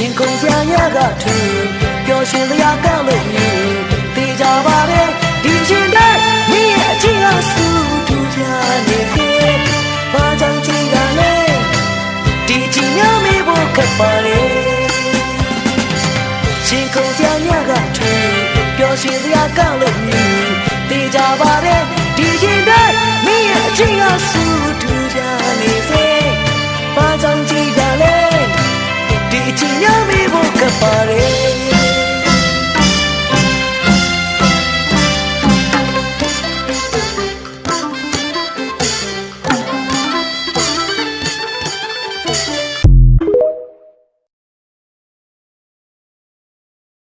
ရှင်ကုန်စရာရကထူပျော်ရွှင်စရာကလို့မြည်တေးကြပါလေဒီချင်းတိုင်းမင်းရဲ့အချစ်အားစုထူကြနေစေဘာကြောင့်ချစ်ကလဲဒီချစ်များမေးဖို့ခက်ပါလေရှင်ကုန်စရာရကထူပျော်ရွှင်စရာကလို့မြည်တေးကြပါလေဒီချင်းတိုင်းမင်းရဲ့အချစ်အားစုထူ